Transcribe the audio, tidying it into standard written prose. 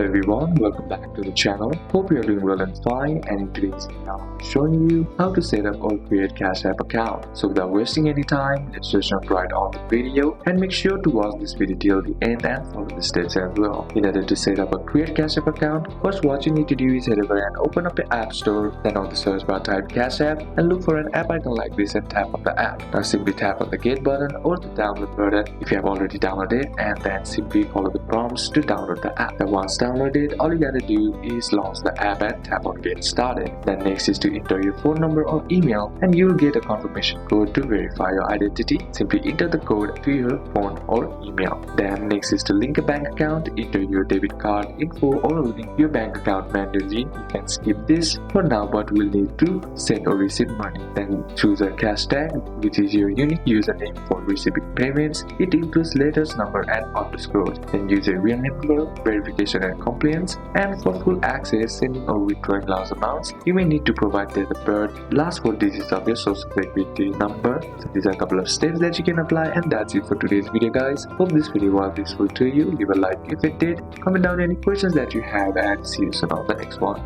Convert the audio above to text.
Hello everyone, welcome back to the channel. Hope you are doing well and fine, and in today's video I'll be showing you how to set up or create Cash App account. So without wasting any time, let's just jump right on the video and make sure to watch this video till the end and follow the steps as well. In order to set up or create Cash App account, first what you need to do is head over and open up the App Store, then on the search bar type Cash App and look for an app icon like this and tap on the app. Now simply tap on the get button or the download button if you have already downloaded, and then simply follow the prompts to download the app. Then once downloaded, all you gotta do is launch the app and tap on get started. Then next is to enter your phone number or email, and you'll get a confirmation code to verify your identity. Simply enter the code to your phone or email. Then next is to link a bank account. Enter your debit card info or link your bank account manually. You can skip this for now, but we'll need to send or receive money. Then choose a cash tag, which is your unique username for receiving payments. It includes letters, number and underscores. Then use a real name for verification and compliance. And for full access, sending or withdrawing large amounts, you may need to provide date of birth, last 4 digits of your social security number. So these are a couple of steps that you can apply, and that's it for today's video, guys. Hope this video was useful to you. Leave a like if it did, comment down any questions that you have, and see you soon on the next one.